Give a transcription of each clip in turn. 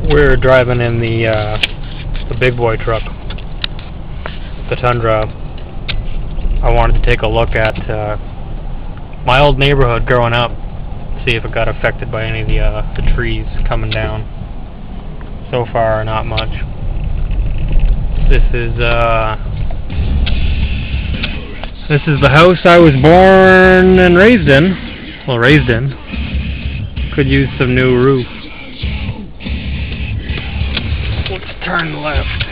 We're driving in the big boy truck, the Tundra. I wanted to take a look at my old neighborhood growing up, see if it got affected by any of the trees coming down. So far, not much. This is the house I was born and raised in. Well, raised in. Could use some new roof. Let's turn left.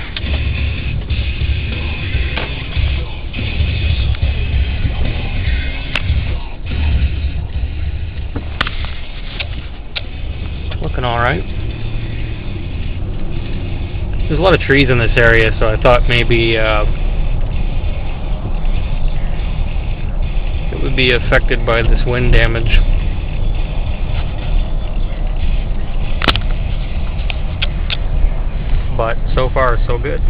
Looking alright. There's a lot of trees in this area, so I thought maybe it would be affected by this wind damage. But so far, so good.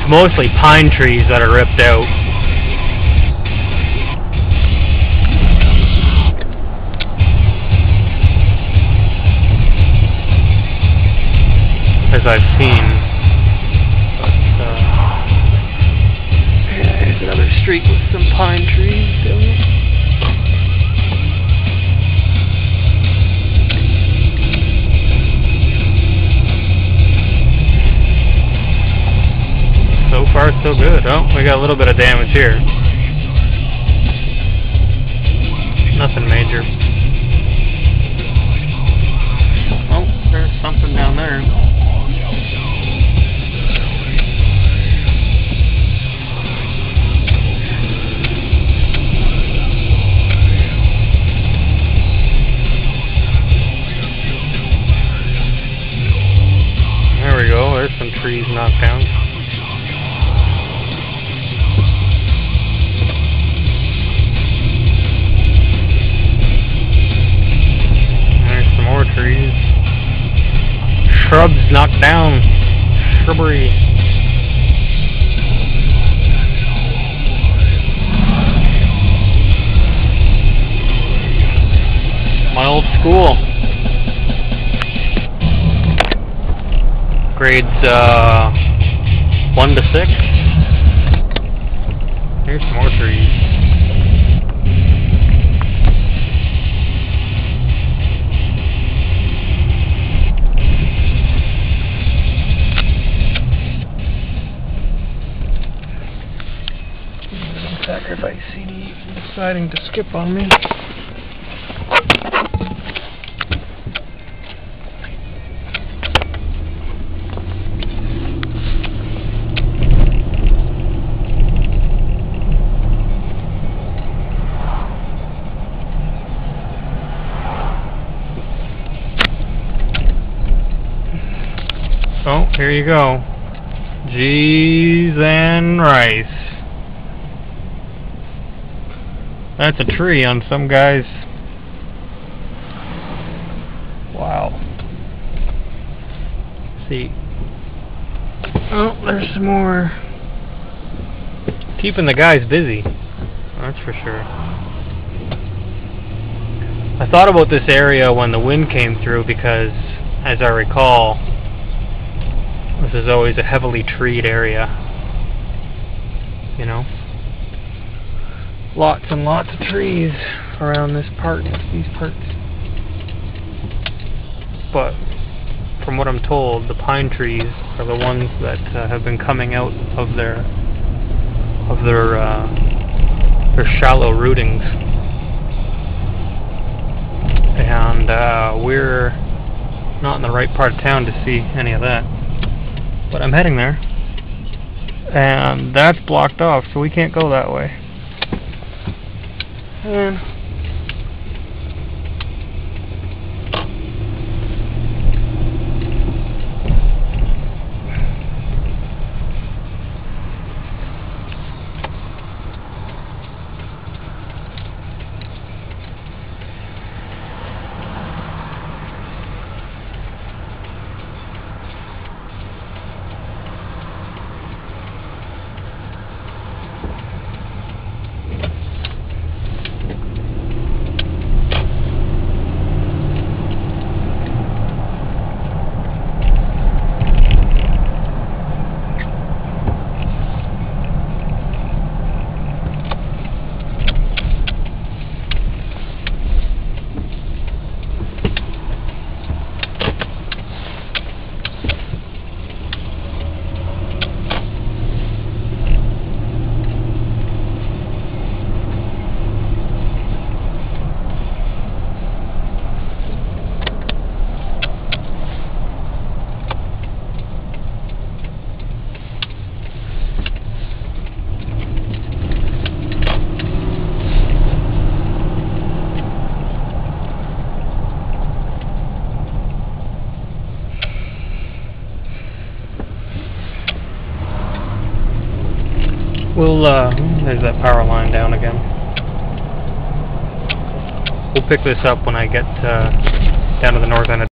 Mostly pine trees that are ripped out. As I've seen. But, there's another street with some pine trees down there. So far, so good. Oh, we got a little bit of damage here. Nothing major. Oh, there's something down there. There we go. There's some trees knocked down. Trees. Shrubs knocked down. Shrubbery. My old school. Grades 1 to 6. Here's some more trees. Sacrifice CD deciding to skip on me. Oh, here you go. Cheese and rice. That's a tree on some guy's. Wow. Let's see. Oh, there's some more. Keeping the guys busy. That's for sure. I thought about this area when the wind came through because, as I recall, this is always a heavily treed area. You know? Lots and lots of trees around this part, these parts. But from what I'm told, the pine trees are the ones that have been coming out of their shallow rootings, and we're not in the right part of town to see any of that. But I'm heading there, and that's blocked off, so we can't go that way. And there's that power line down again. We'll pick this up when I get down to the north end of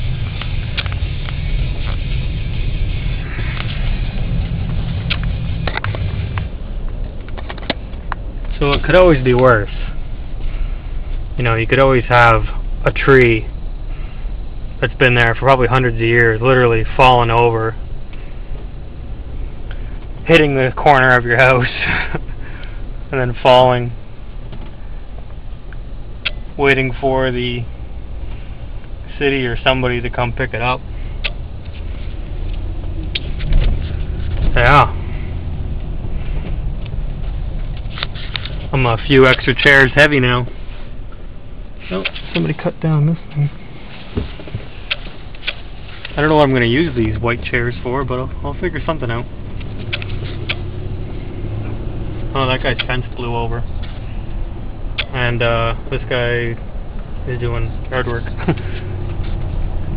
So it could always be worse. You know, you could always have a tree that's been there for probably hundreds of years, literally fallen over, hitting the corner of your house, and then falling, waiting for the city or somebody to come pick it up. Yeah. I'm a few extra chairs heavy now. Oh, somebody cut down this thing. I don't know what I'm going to use these white chairs for, but I'll figure something out. Oh, that guy's fence blew over. And this guy is doing yard work.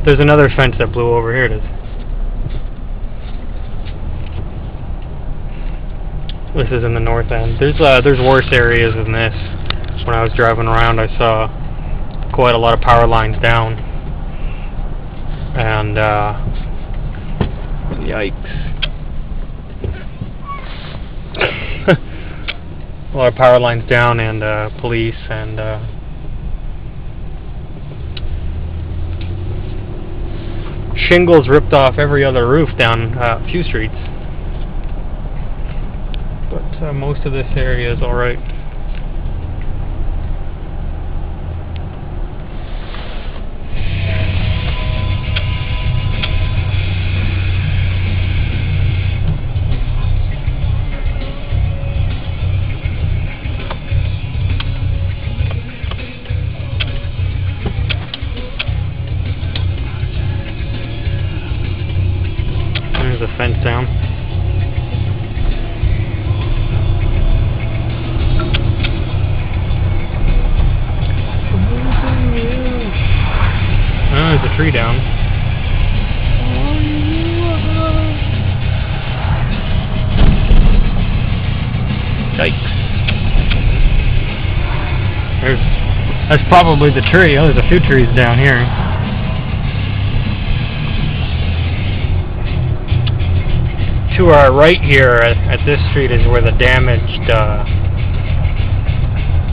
There's another fence that blew over. Here it is. This is in the north end. There's worse areas than this. When I was driving around, I saw quite a lot of power lines down. And yikes. A lot of power lines down, and police, and shingles ripped off every other roof down a few streets. But most of this area is alright. There's a fence down. Oh, there's a tree down. Yikes. That's probably the tree. Oh, there's a few trees down here. To our right here at this street is where the damaged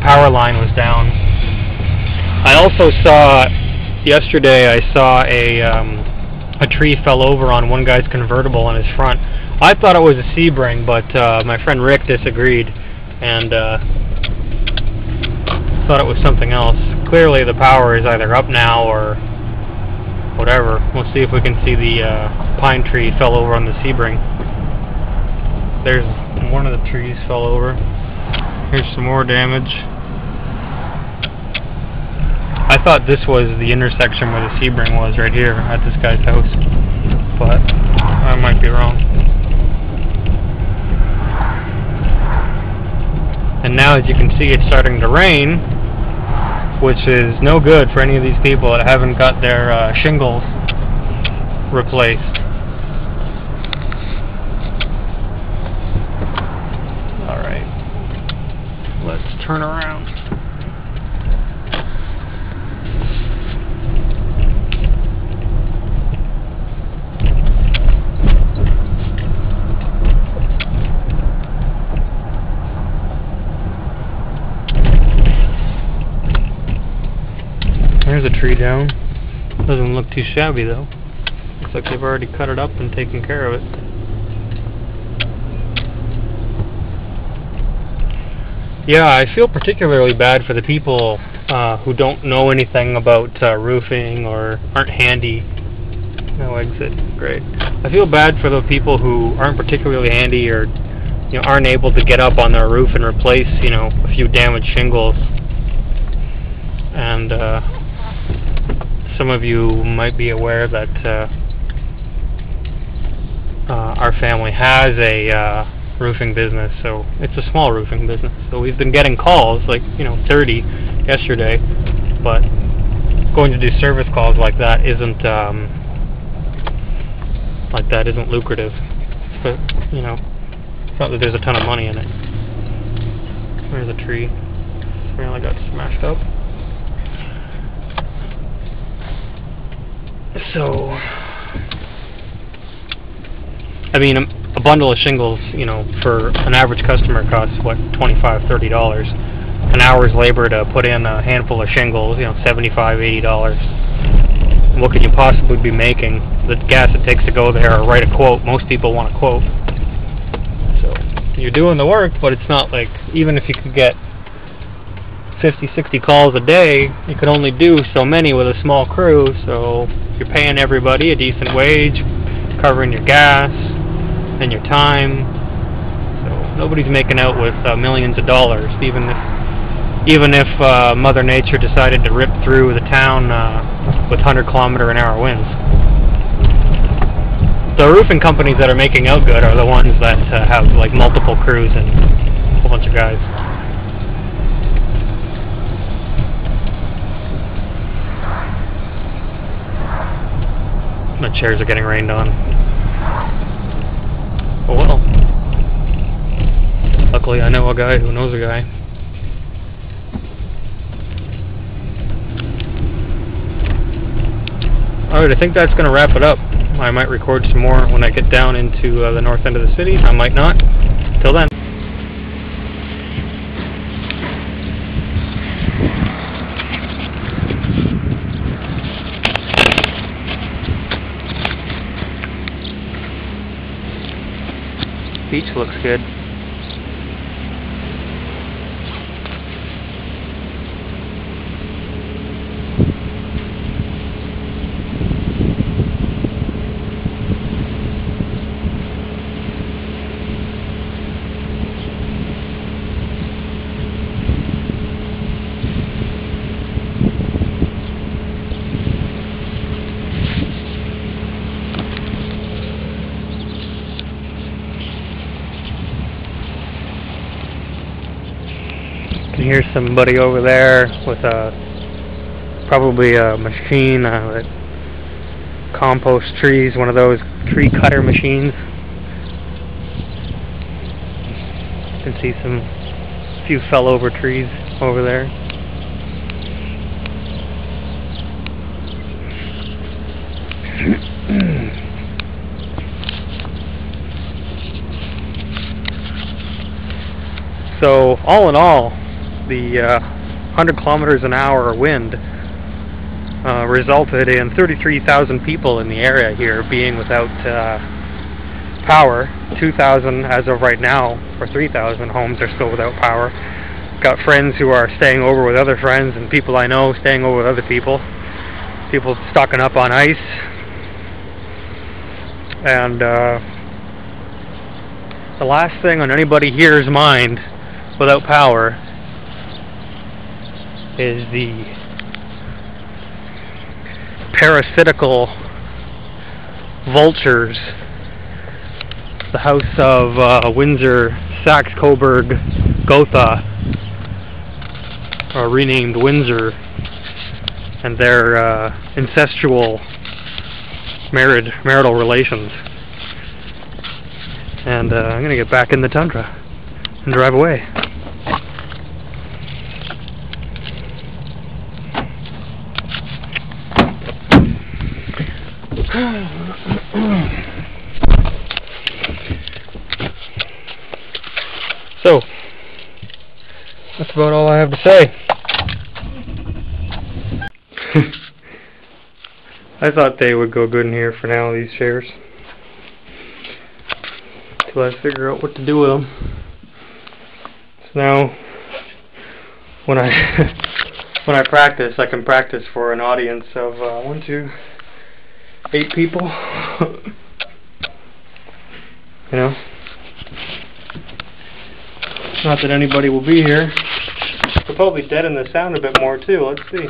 power line was down. I also saw yesterday, I saw a tree fell over on one guy's convertible in his front. I thought it was a Sebring, but my friend Rick disagreed and thought it was something else. Clearly the power is either up now or whatever. We'll see if we can see the pine tree fell over on the Sebring. There's one of the trees fell over. Here's some more damage. I thought this was the intersection where the Sebring was, right here at this guy's house, but I might be wrong. And now, as you can see, it's starting to rain, which is no good for any of these people that haven't got their shingles replaced. Alright, let's turn around. There's a tree down. Doesn't look too shabby though. Looks like they've already cut it up and taken care of it. Yeah, I feel particularly bad for the people who don't know anything about roofing or aren't handy. No exit. Great. I feel bad for the people who aren't particularly handy or aren't able to get up on their roof and replace a few damaged shingles. And some of you might be aware that our family has a roofing business, so it's a small roofing business. So we've been getting calls, like 30 yesterday, but going to do service calls like that isn't lucrative. But it's not that there's a ton of money in it. There's a tree. Apparently got smashed up. So, I mean, a bundle of shingles, for an average customer costs, what, $25, $30. An hour's labor to put in a handful of shingles, $75, $80. What could you possibly be making? The gas it takes to go there or write a quote. Most people want a quote. So, you're doing the work, but it's not like, even if you could get 50, 60 calls a day, you could only do so many with a small crew, so you're paying everybody a decent wage, covering your gas and your time, so nobody's making out with millions of dollars, even if Mother Nature decided to rip through the town with 100-kilometer-an-hour winds. The roofing companies that are making out good are the ones that have like multiple crews and a whole bunch of guys. The chairs are getting rained on. Oh well. Luckily I know a guy who knows a guy. Alright, I think that's going to wrap it up. I might record some more when I get down into the north end of the city. I might not. Till then. Beach looks good. You can hear somebody over there with probably a machine that composts trees, one of those tree cutter machines. You can see a few fell over trees over there. So all in all, the 100 kilometers an hour wind resulted in 33,000 people in the area here being without power. 2,000 as of right now, or 3,000 homes are still without power. Got friends who are staying over with other friends, and people I know staying over with other people. people stocking up on ice, and the last thing on anybody here's mind without power is the parasitical vultures. The House of Windsor, Saxe-Coburg, Gotha, renamed Windsor, and their incestual marital relations. And I'm going to get back in the tundra and drive away. So, that's about all I have to say. I thought they would go good in here for now, these chairs, till I figure out what to do with them. So now, when I practice, I can practice for an audience of 8 people. You know, not that anybody will be here. We'll probably deaden the sound a bit more too. Let's see.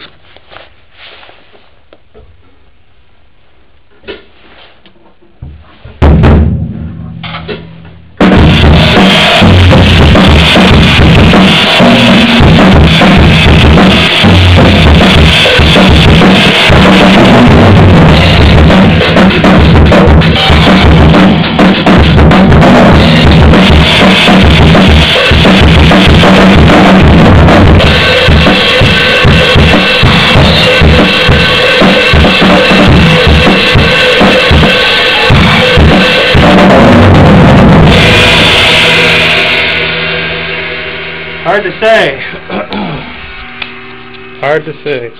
Hard to say. Hard to say.